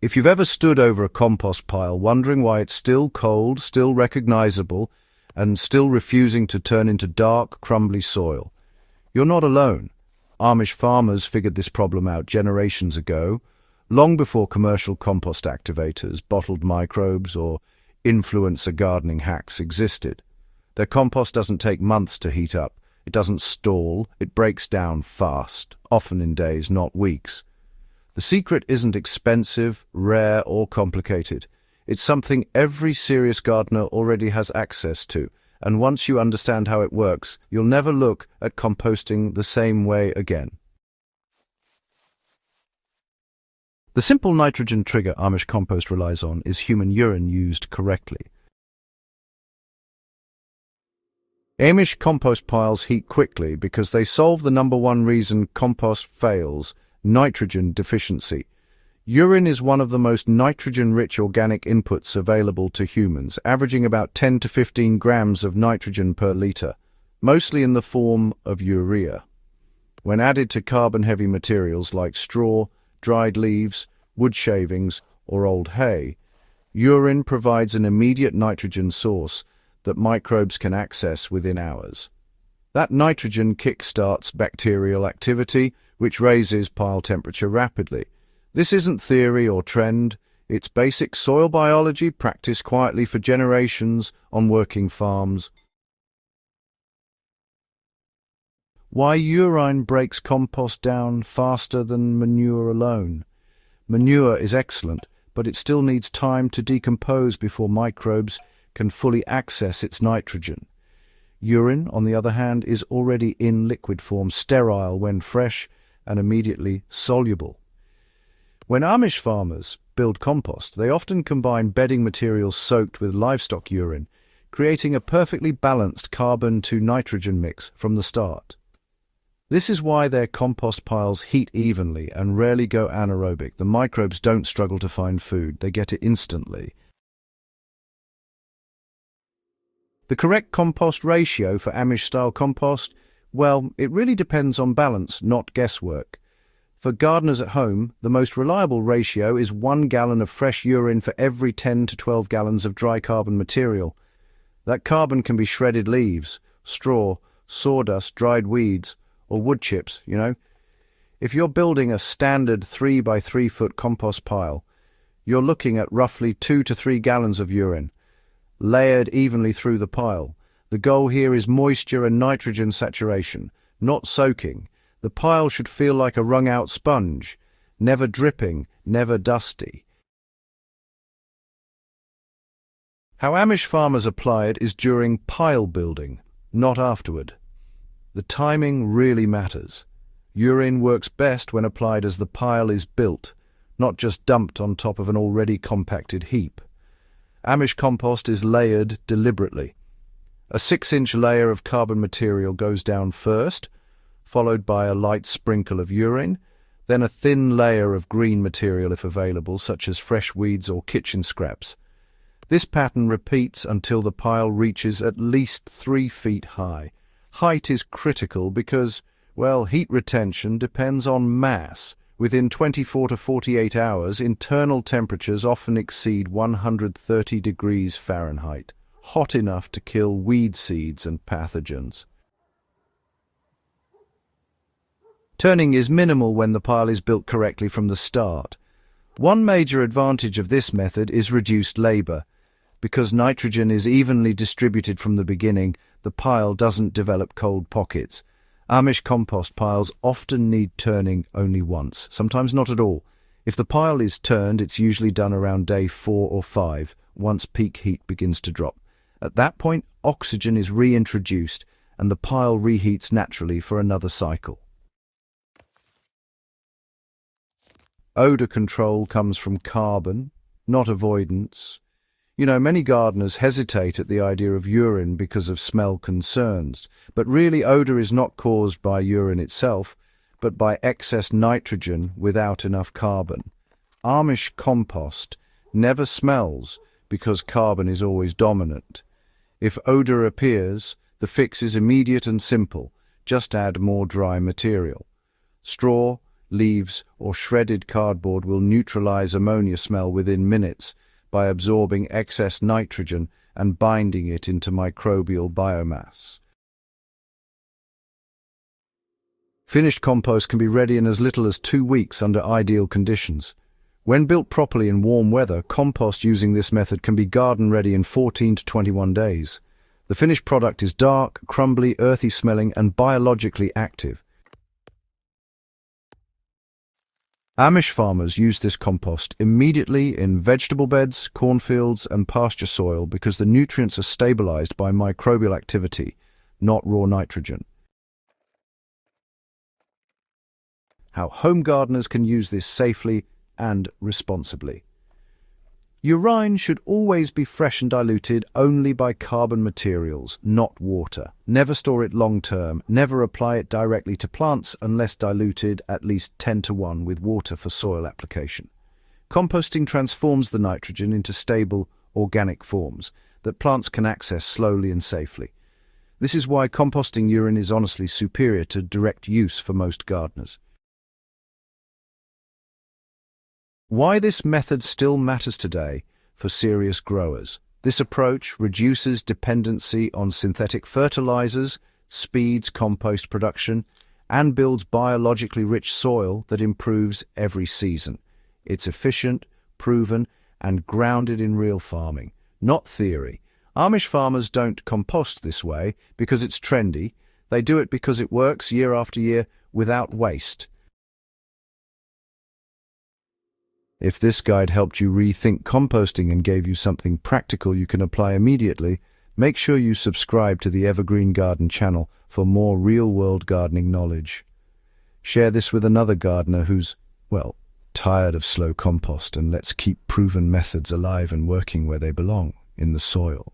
If you've ever stood over a compost pile wondering why it's still cold, still recognizable, and still refusing to turn into dark, crumbly soil, you're not alone. Amish farmers figured this problem out generations ago, long before commercial compost activators, bottled microbes, or influencer gardening hacks existed. Their compost doesn't take months to heat up. It doesn't stall. It breaks down fast, often in days, not weeks. The secret isn't expensive, rare, or complicated. It's something every serious gardener already has access to, and once you understand how it works, you'll never look at composting the same way again. The simple nitrogen trigger Amish compost relies on is human urine used correctly. Amish compost piles heat quickly because they solve the number one reason compost fails: nitrogen deficiency. Urine is one of the most nitrogen-rich organic inputs available to humans, averaging about 10 to 15 grams of nitrogen per liter, mostly in the form of urea. When added to carbon-heavy materials like straw, dried leaves, wood shavings, or old hay, urine provides an immediate nitrogen source that microbes can access within hours. That nitrogen kickstarts bacterial activity, which raises pile temperature rapidly. This isn't theory or trend, it's basic soil biology practiced quietly for generations on working farms. Why urine breaks compost down faster than manure alone? Manure is excellent, but it still needs time to decompose before microbes can fully access its nitrogen. Urine, on the other hand, is already in liquid form, sterile when fresh, and immediately soluble. When Amish farmers build compost, they often combine bedding materials soaked with livestock urine, creating a perfectly balanced carbon-to-nitrogen mix from the start. This is why their compost piles heat evenly and rarely go anaerobic. The microbes don't struggle to find food, they get it instantly. The correct compost ratio for Amish-style compost? Well, it really depends on balance, not guesswork. For gardeners at home, the most reliable ratio is 1 gallon of fresh urine for every 10 to 12 gallons of dry carbon material. That carbon can be shredded leaves, straw, sawdust, dried weeds, or wood chips, If you're building a standard 3 by 3 foot compost pile, you're looking at roughly 2 to 3 gallons of urine, layered evenly through the pile. The goal here is moisture and nitrogen saturation, not soaking. The pile should feel like a wrung-out sponge, never dripping, never dusty. How Amish farmers apply it is during pile building, not afterward. The timing really matters. Urine works best when applied as the pile is built, not just dumped on top of an already compacted heap. Amish compost is layered deliberately. A 6-inch layer of carbon material goes down first, followed by a light sprinkle of urine, then a thin layer of green material if available, such as fresh weeds or kitchen scraps. This pattern repeats until the pile reaches at least 3 feet high. Height is critical because, heat retention depends on mass. Within 24 to 48 hours, internal temperatures often exceed 130 degrees Fahrenheit, hot enough to kill weed seeds and pathogens. Turning is minimal when the pile is built correctly from the start. One major advantage of this method is reduced labor. Because nitrogen is evenly distributed from the beginning, the pile doesn't develop cold pockets. Amish compost piles often need turning only once, sometimes not at all. If the pile is turned, it's usually done around day 4 or 5, once peak heat begins to drop. At that point, oxygen is reintroduced, and the pile reheats naturally for another cycle. Odor control comes from carbon, not avoidance. Many gardeners hesitate at the idea of urine because of smell concerns, but really odor is not caused by urine itself, but by excess nitrogen without enough carbon. Amish compost never smells because carbon is always dominant. If odor appears, the fix is immediate and simple. Just add more dry material. Straw, leaves, or shredded cardboard will neutralize ammonia smell within minutes by absorbing excess nitrogen and binding it into microbial biomass. Finished compost can be ready in as little as 2 weeks under ideal conditions. When built properly in warm weather, compost using this method can be garden-ready in 14 to 21 days. The finished product is dark, crumbly, earthy smelling, and biologically active. Amish farmers use this compost immediately in vegetable beds, cornfields, and pasture soil because the nutrients are stabilized by microbial activity, not raw nitrogen. How home gardeners can use this safely and responsibly. Urine should always be fresh and diluted only by carbon materials, not water. Never store it long-term. Never apply it directly to plants unless diluted at least 10:1 with water for soil application. Composting transforms the nitrogen into stable, organic forms that plants can access slowly and safely. This is why composting urine is honestly superior to direct use for most gardeners. Why this method still matters today for serious growers. This approach reduces dependency on synthetic fertilizers, speeds compost production, and builds biologically rich soil that improves every season. It's efficient, proven, and grounded in real farming, not theory. Amish farmers don't compost this way because it's trendy. They do it because it works year after year without waste. If this guide helped you rethink composting and gave you something practical you can apply immediately, make sure you subscribe to the Evergreen Garden channel for more real-world gardening knowledge. Share this with another gardener who's, well, tired of slow compost, and let's keep proven methods alive and working where they belong, in the soil.